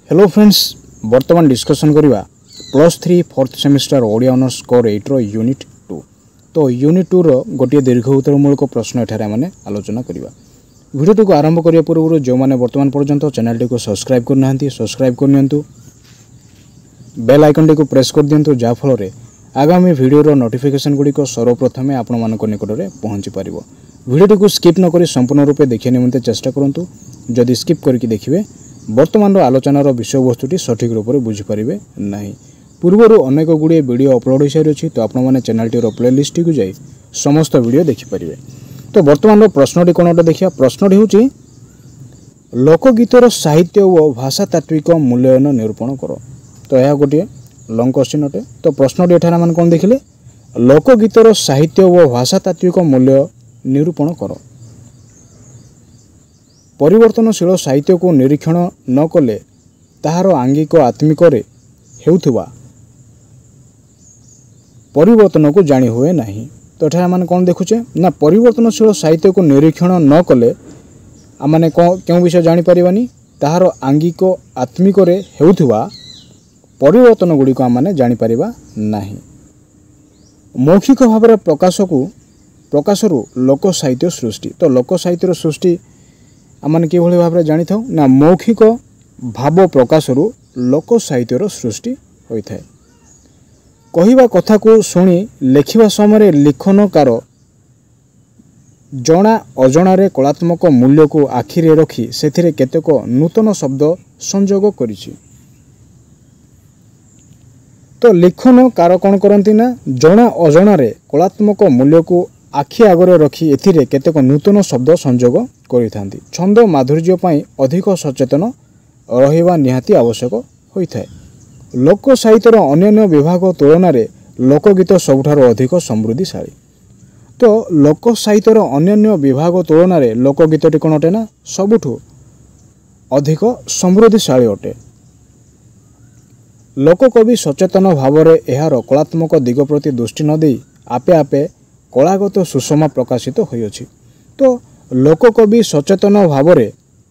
Hello friends, वर्तमान discussion करवा +3 fourth semester Odia honours core 8 रो unit 2। तो यूनिट 2 रो गोटे दीर्घ उत्तरमूलक प्रश्न एठारे माने आलोचना करवा। वीडियो को आरंभ करिया पूर्व जो माने वर्तमान पर्यंत चैनल को सब्सक्राइब करना सब्सक्राइब करनियंतु, बेल आइकन को प्रेस कर दियंतु जा फल आगामी वीडियो रो नोटिफिकेशन गुडी को सर्वप्रथमे आपण मानक निकट में पहुंची पारिबो। वीडियो को स्किप न करी संपूर्ण रूपे देखिया निमंते चेष्टा करंतु। जदि स्किप करके देखिबे वर्तमान आलोचनार विषय वस्तुटी सठिक रूप से बुझीपारे ना। पूर्वर अनेक गुड़े वीडियो अपलोड हो सारी अच्छी, तो आपने चैनल टीर प्लेलिस्ट को जाई समस्त वीडियो देखिपारे। तो वर्तमान प्रश्नटी कौन देखिए। प्रश्नटी हूँ लोकगीतर साहित्य और भाषातात्विक मूल्यांकन निरूपण कर। तो यह गोटे लंग क्वेश्चन अटे। तो प्रश्नटी एठार मैंने कौन देखिले, लोकगीतर साहित्य और भाषातात्विक मूल्य निरूपण कर। परिवर्तनशील साहित्य को निरीक्षण न कले ताहार आंगिक आत्मिक हेउथुवा परिवर्तन को जानी हुए नहीं। तो एठार माने कौन देखुचे ना, परिवर्तनशील साहित्य को निरीक्षण न कले आमाने क्यों विषय जानी परिबानी, ताहार आंगिक आत्मिक हेउथुवा परिवर्तन गुडी को आमाने जानी परिबा नाही। मौखिक भाव प्रकाशरू लोक साहित्य सृष्टि। तो लोक साहित्यर सृष्टि आम कि भाव जानी था ना, मौखिक भाव प्रकाशरू लोक साहित्यर सृष्टि होता है। कहवा कथा को शुणी लिखा समय लिखनकार जना अजणार कलात्मक मूल्य को आखिरे रखी से केतेक नूतन शब्द संयोग करिछि। तो लिखनकार कौन करती ना, जना अजणार कलात्मक मूल्य को आखि आगरे रखी एथिरे केतेक नूतन शब्द संयोग करिथांती। छंद माधुर्य पाई अधिक सचेतन रहिबा निहाती आवश्यक होइथाय। लोक साहित्यर अन्य विभाग तुलन में लोकगीत सबुठार अधिक समृद्धिशाली। तो लोक साहित्यर अन्य विभाग तुलन में लोकगीतटी कौन अटे ना, सबुठु अधिक समृद्धिशाली अटे। लोककवि सचेतन भाव में एहार कलात्मक दिग प्रति दृष्टि न देई आपे आपे कलागत सुषमा प्रकाशित होइछि। तो लोककवि सचेतन भाव में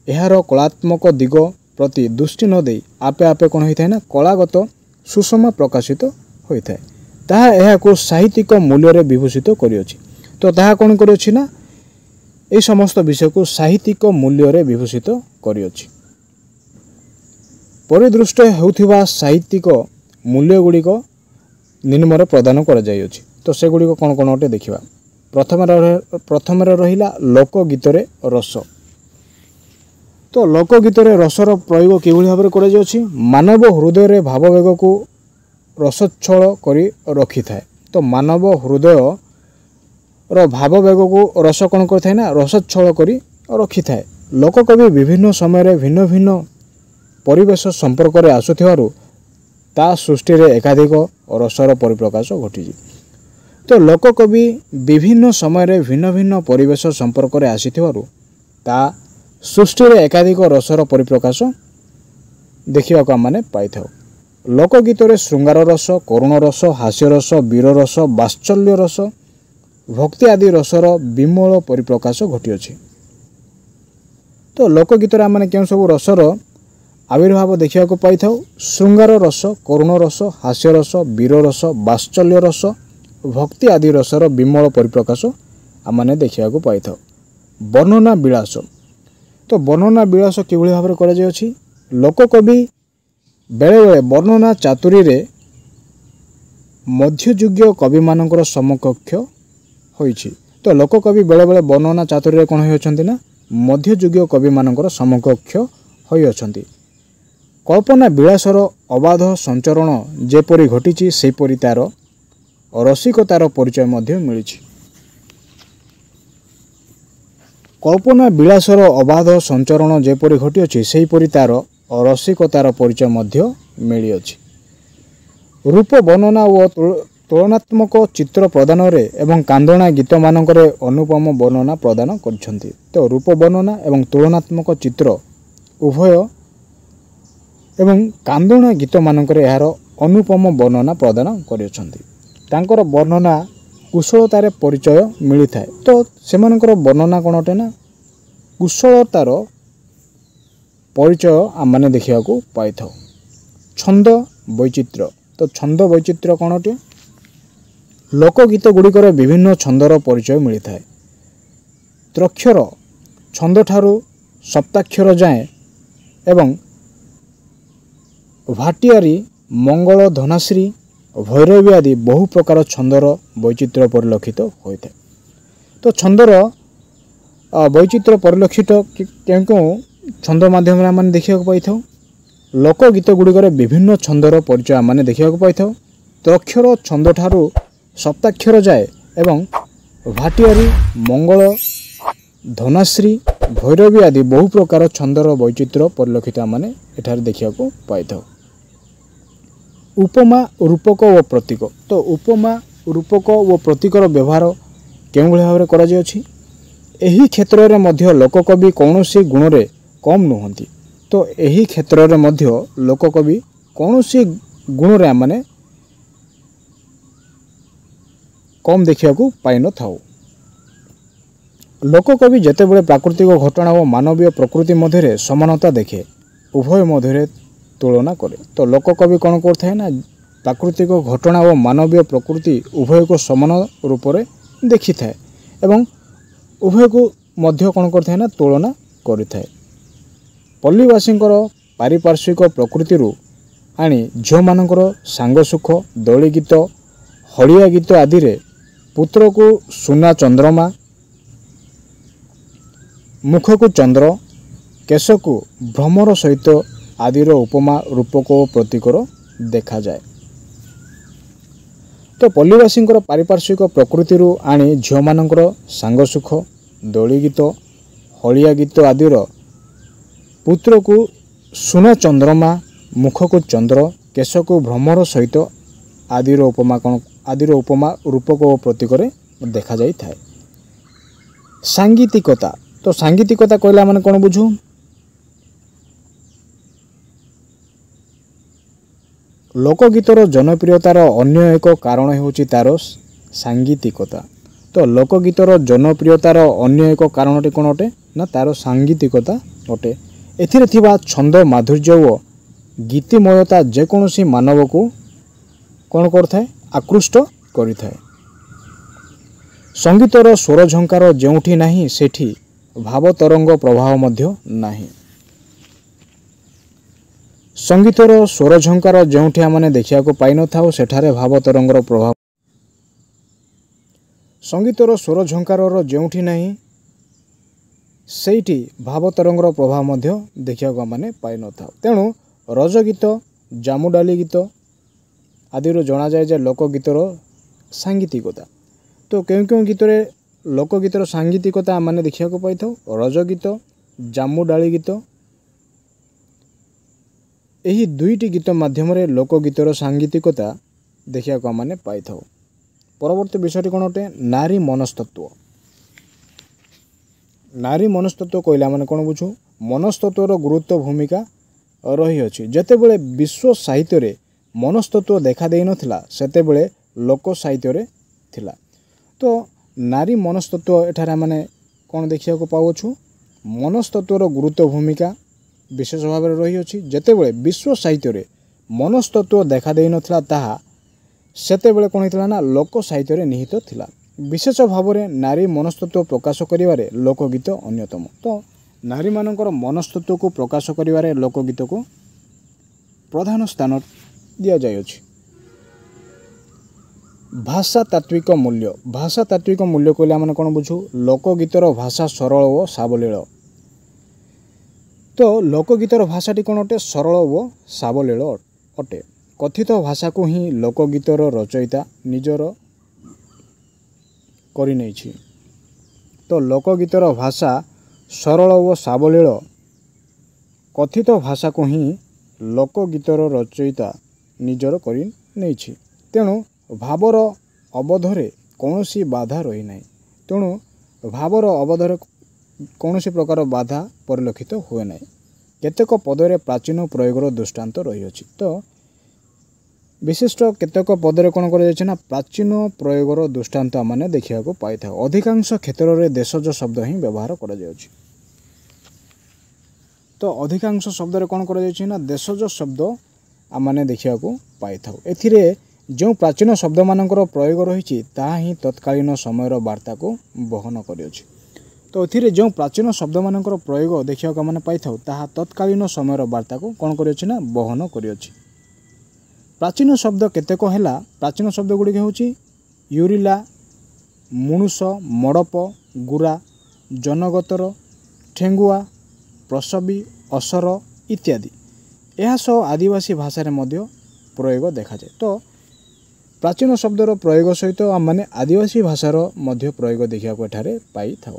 एहार कलात्मक दिग प्रति दृष्टि न देई आपे आपे कौन होइथाय ना, कलागत सुषमा प्रकाशित होइथाय। ताहा एहाको साहित्यिक मूल्य रे विभूषित करियछि। तो ताहा कौन करियछि ना, ए समस्त विषय को साहित्यिक मूल्य रे विभूषित करियछि। परिदृष्ट हेउथिबा साहित्यिक मूल्य गुड़िक निम्न प्रदान करा जायछि। तो से गुड़िक कौन कौन अटे देखिबा। प्रथम रहिला लोकगीत रे रस। तो लोकगीत रे रसर प्रयोग किभଳି भाबरे करा जायछि, मानव हृदय रे भाववेग को रसच्छल करी रखि थाए। तो मानव हृदय रो भाववेग को रस कौन करथाय ना, रसच्छल करी रखि थाए। लोककवि विभिन्न समय रे भिन्न भिन्न परिवेश संपर्क रे आसुथिबारु ता सृष्टि रे एकाधिक रसर परिप्रकाश घटिछि। तो लोककवि विभिन्न समय रे भिन्न भिन्न परिवेश संपर्क रे आसीथिबारु ता सृष्टि रे एकाधिक रसर परिप्रकाश देखिबा को माने पाइथाउ। लोकगीत रे श्रृंगार रस, करुण रस, हास्य रस, वीर रस, वात्सल्य रस, भक्ति आदि रसर विमल परिप्रकाश घटिअछि। तो लोकगीत रे आमने केउ सब रसर आविर्भाव देखिबा को पाइथाउ। श्रृंगार रस, करुण रस, हास्य रस, वीर रस, वात्सल्य रस, भक्ति आदि रसर विमल परिप्रकाश आमने देखिबा को पाइथाउ। वर्णना विलास। तो वर्णना विलास किभଳି भाव करा जायछि, लोककवि बेले बेले वर्णना चातुरी रे मध्ययुगीय कवि मानकर समकक्ष होइछि। तो लोककवि बेले बेले वर्णना चातुरी रे कोन होइछन्ति ना, मध्ययुगीय कवि मानकर समकक्ष होई अछन्ति। कल्पना विलासर अबाध संचरण जेपरि घटिछि सेपरि तार रसिकतार परिचय मध्य मिलिछि। कल्पना विलासर अबाध संचरण जेपरि घटिअछि सेपरि तार रसिकतार परिचय मध्य मिलिअछि। रूप वर्णना और तुलनात्मक चित्र प्रदान रे एवं कांदणा गीत मानकरे अनुपम वर्णना प्रदान करछन्ति। तो रूप वर्णना एवं तुलनात्मक चित्र उभय एवं कांदणा गीत मानकरे यार अनुपम वर्णना प्रदान करछन्ति। तांकर वर्णना कुशलतार परिचय मिली थाए। तो सेमानकर वर्णना कौन अटे ना, कुशलतार ପରିଚୟ ଆମମାନେ ଦେଖିବାକୁ ପାଇଥାଉ। ଛନ୍ଦ ବୈଚିତ୍ର୍ୟ। ତ ଛନ୍ଦ ବୈଚିତ୍ର୍ୟ କ'ଣ ଅଟେ? ଲୋକଗୀତ ଗୁଡ଼ିକରେ ବିଭିନ୍ନ ଛନ୍ଦର ପରିଚୟ ମିଳିଥାଏ। ତ୍ରକ୍ଷର ଛନ୍ଦଠାରୁ ସପ୍ତାକ୍ଷର ଯାଏଁ ଏବଂ ଭାଟିଆରୀ, ମଙ୍ଗଳ, ଧନାଶ୍ରୀ, ଭୈରବୀ ଆଦି ବହୁ ପ୍ରକାର ଛନ୍ଦର ବୈଚିତ୍ର୍ୟ ପରିଲକ୍ଷିତ ହୋଇଥାଏ। ତ ଛନ୍ଦର ବୈଚିତ୍ର୍ୟ ପରିଲକ୍ଷିତ କେଉଁ କେଉଁ ଛନ୍ଦ ମାଧ୍ୟମରେ ଆମେ ଦେଖିବାକୁ ପାଇଥାଉ? ଲୋକଗୀତ ଗୁଡ଼ିକରେ ବିଭିନ୍ନ ଛନ୍ଦର ପରିଚୟ ଆମେ ଦେଖିବାକୁ ପାଇଥାଉ। ତ୍ରକ୍ଷର ଛନ୍ଦଠାରୁ ସପ୍ତାକ୍ଷର ଯାଏ ଏବଂ ଭାଟିଆରୀ, ମଙ୍ଗଳ, ଧନାଶ୍ରୀ, ଭୈରବୀ ଆଦି ବହୁ ପ୍ରକାର ଛନ୍ଦର ବୈଚିତ୍ର୍ୟ ପରିଲକ୍ଷିତ ଆମେ ଏଠାରେ ଦେଖିବାକୁ ପାଇଥାଉ। ଉପମା, ରୂପକ ଓ ପ୍ରତୀକ। ତ ଉପମା, ରୂପକ ଓ ପ୍ରତୀକର ବ୍ୟବହାର କେଉଁଭଳି ଭାବରେ କରାଯାଇଅଛି? ଏହି କ୍ଷେତ୍ରରେ ମଧ୍ୟ ଲୋକକବି କୌଣସି ଗୁଣରେ କମ୍ ନୁହନ୍ତି। ତ ଏହି କ୍ଷେତ୍ରରେ ମଧ୍ୟ ଲୋକକବି କୌଣସି ଗୁଣରେ ଆମେ କମ୍ ଦେଖିବାକୁ ପାଇନଥାଉ। ଲୋକକବି ଯେତେବେଳେ ପ୍ରାକୃତିକ ଘଟଣା ଓ ମାନବୀୟ ପ୍ରକୃତି ମଧ୍ୟରେ ସମାନତା ଦେଖେ, ଉଭୟ ମଧ୍ୟରେ ତୁଳନା କରେ। ତ ଲୋକକବି କ'ଣ କରିଥାଏ ନା ପ୍ରାକୃତିକ ଘଟଣା ଓ ମାନବୀୟ ପ୍ରକୃତି ଉଭୟକୁ ସମାନ ରୂପରେ ଦେଖିଥାଏ ଏବଂ ଉଭୟକୁ ମଧ୍ୟ କ'ଣ କରିଥାଏ ନା ତୁଳନା କରିଥାଏ। ପଲ୍ଲୀବାସୀଙ୍କର ପାରିପାର୍ଶ୍ୱିକ ପ୍ରକୃତିରୁ ଆଣି ଝିଅମାନଙ୍କର ସାଙ୍ଗ ସୁଖ, ଦୋଳି ଗୀତ, ହଳିଆ ଗୀତ ଆଦିରେ ପୁତ୍ରକୁ ସୁନା ଚନ୍ଦ୍ରମା, ମୁଖକୁ ଚନ୍ଦ୍ର, କେଶକୁ ଭ୍ରମର ସହିତ ଆଦିର ଉପମା, ରୂପକ ଓ ପ୍ରତୀକର ଦେଖାଯାଏ। ତ ପଲ୍ଲୀବାସୀଙ୍କର ପାରିପାର୍ଶ୍ୱିକ ପ୍ରକୃତିରୁ ଆଣି ଝିଅମାନଙ୍କର ସାଙ୍ଗ ସୁଖ, ଦୋଳି ଗୀତ, ହଳିଆ ଗୀତ ଆଦିର ପୁତ୍ରକୁ ସୁନା ଚନ୍ଦ୍ରମା, ମୁଖକୁ ଚନ୍ଦ୍ର, କେଶକୁ ଭ୍ରମର ସହିତ ଆଦିର ଉପମା, ରୂପକ ଓ ପ୍ରତୀକରେ ଦେଖାଯାଇଥାଏ। ସାଙ୍ଗୀତିକତା। ତ ସାଙ୍ଗୀତିକତା କହିଲେ ଆମେ କ'ଣ ବୁଝୁ? ଲୋକଗୀତର ଜନପ୍ରିୟତାର ଅନ୍ୟ ଏକ କାରଣ ହେଉଛି ତା'ର ସାଙ୍ଗୀତିକତା। ତ ଲୋକଗୀତର ଜନପ୍ରିୟତାର ଅନ୍ୟ ଏକ କାରଣଟି କ'ଣ ଅଟେ? ନା ତା'ର ସାଙ୍ଗୀତିକତା ଅଟେ। ଏଥିରେ ଥିବା ଛନ୍ଦ ମାଧୁର୍ଯ୍ୟ ଓ ଗୀତିମୟତା ଯେକୌଣସି ମାନବକୁ କ'ଣ କରିଥାଏ? ଆକୃଷ୍ଟ କରିଥାଏ। ସଙ୍ଗୀତର ସ୍ୱର ଝଙ୍କାର ଯେଉଁଠି ନାହିଁ ସେଠି ଭାବତରଙ୍ଗ ପ୍ରବାହ ମଧ୍ୟ ନାହିଁ। ସଙ୍ଗୀତର ସ୍ୱର ଝଙ୍କାର ଯେଉଁଠି ଆମେ ଦେଖିବାକୁ ପାଇନଥାଉ ସେଠାରେ ଭାବତରଙ୍ଗର ପ୍ରଭାବ। ସଙ୍ଗୀତର ସ୍ୱର ଝଙ୍କାରର ଯେଉଁଠି ନାହିଁ ସେଇଠି ଭାବତରଙ୍ଗର ପ୍ରଭାବ ମଧ୍ୟ ଦେଖିବାକୁ ଆମେ ପାଇନଥାଉ। ତେଣୁ ରଜଗୀତ, ଜାମୁଡାଲି ଗୀତ ଆଦିରୁ ଜଣାଯାଏ ଯେ ଲୋକଗୀତର ସାଙ୍ଗୀତିକତା। ତ କେଉଁ କେଉଁ ଗୀତରେ ଲୋକଗୀତର ସାଙ୍ଗୀତିକତା ଆମେ ଦେଖିବାକୁ ପାଇଥାଉ? ରଜଗୀତ, ଜାମୁଡାଳି ଗୀତ, ଏହି ଦୁଇଟି ଗୀତ ମାଧ୍ୟମରେ ଲୋକଗୀତର ସାଙ୍ଗୀତିକତା ଦେଖିବାକୁ ଆମେ ପାଇଥାଉ। ପରବର୍ତ୍ତୀ ବିଷୟଟି କ'ଣ ଅଟେ? ନାରୀ ମନସ୍ତତ୍ୱ। ନାରୀ ମନସ୍ତତ୍ୱ କହିଲେ ଆମେ କ'ଣ ବୁଝୁ? ମନସ୍ତତ୍ୱର ଗୁରୁତ୍ୱ ଭୂମିକା ରହିଅଛି। ଯେତେବେଳେ ବିଶ୍ୱ ସାହିତ୍ୟରେ ମନସ୍ତତ୍ୱ ଦେଖା ଦେଇନଥିଲା ସେତେବେଳେ ଲୋକ ସାହିତ୍ୟରେ ଥିଲା। ତ ନାରୀ ମନସ୍ତତ୍ୱ ଏଠାରେ ଆମେ କ'ଣ ଦେଖିବାକୁ ପାଉଅଛୁ? ମନସ୍ତତ୍ୱର ଗୁରୁତ୍ୱ ଭୂମିକା ବିଶେଷ ଭାବରେ ରହିଅଛି। ଯେତେବେଳେ ବିଶ୍ୱ ସାହିତ୍ୟରେ ମନସ୍ତତ୍ୱ ଦେଖା ଦେଇନଥିଲା ତାହା ସେତେବେଳେ କ'ଣ ହେଇଥିଲା ନା ଲୋକ ସାହିତ୍ୟରେ ନିହିତ ଥିଲା। ବିଶେଷ ଭାବରେ ନାରୀ ମନସ୍ତତ୍ୱ ପ୍ରକାଶ କରିବାରେ ଲୋକଗୀତ ଅନ୍ୟତମ। ତ ନାରୀମାନଙ୍କର ମନସ୍ତତ୍ୱକୁ ପ୍ରକାଶ କରିବାରେ ଲୋକଗୀତକୁ ପ୍ରଧାନ ସ୍ଥାନ ଦିଆଯାଇଅଛି। ଭାଷା ତାତ୍ତ୍ୱିକ ମୂଲ୍ୟ। ଭାଷା ତାତ୍ତ୍ୱିକ ମୂଲ୍ୟ କହିଲେ ଆମେ କ'ଣ ବୁଝୁ? ଲୋକଗୀତର ଭାଷା ସରଳ ଓ ସାବଲୀଳ। ତ ଲୋକଗୀତର ଭାଷାଟି କ'ଣ ଅଟେ? ସରଳ ଓ ସାବଲୀଳ ଅଟେ। କଥିତ ଭାଷାକୁ ହିଁ ଲୋକଗୀତର ରଚୟିତା ନିଜର କରିନେଇଛି। ତ ଲୋକଗୀତର ଭାଷା ସରଳ ଓ ସାବଲୀଳ। କଥିତ ଭାଷାକୁ ହିଁ ଲୋକଗୀତର ରଚୟିତା ନିଜର କରିନେଇଛି। ତେଣୁ ଭାବର ଅବଧରେ କୌଣସି ବାଧା ରହିନାହିଁ। ତେଣୁ ଭାବର ଅବଧରେ କୌଣସି ପ୍ରକାର ବାଧା ପରିଲକ୍ଷିତ ହୁଏ ନାହିଁ। କେତେକ ପଦରେ ପ୍ରାଚୀନ ପ୍ରୟୋଗର ଦୃଷ୍ଟାନ୍ତ ରହିଅଛି। ତ ବିଶିଷ୍ଟ କେତେକ ପଦରେ କ'ଣ କରାଯାଇଛି ନା ପ୍ରାଚୀନ ପ୍ରୟୋଗର ଦୃଷ୍ଟାନ୍ତ ଆମେ ଦେଖିବାକୁ ପାଇଥାଉ। ଅଧିକାଂଶ କ୍ଷେତ୍ରରେ ଦେଶଜ ଶବ୍ଦ ହିଁ ବ୍ୟବହାର କରାଯାଉଛି। तो अधिकांश शब्द कौन कर देशज शब्द आम देखा पाई था। जो प्राचीन शब्द मानकर प्रयोग रही ही तत्कालीन समय वार्ता को बहन कर। तो ये जो प्राचीन शब्द मानकर प्रयोग देखा मैंने पाई था तत्कालीन समय वार्ता को कौन कर बहन कर। प्राचीन शब्द केतेक है। प्राचीन शब्द गुड़िक हूँ यूरिला, मुणुष, मड़प, गुरा, जनगतर, ठेंगुआ, प्रसवी, असर इत्यादि। यह सब आदिवासी भाषा रे प्रयोग देखा जाए। तो प्राचीन शब्दर प्रयोग सहित आम आदिवासी भाषार प्रयोग देखा पाई था।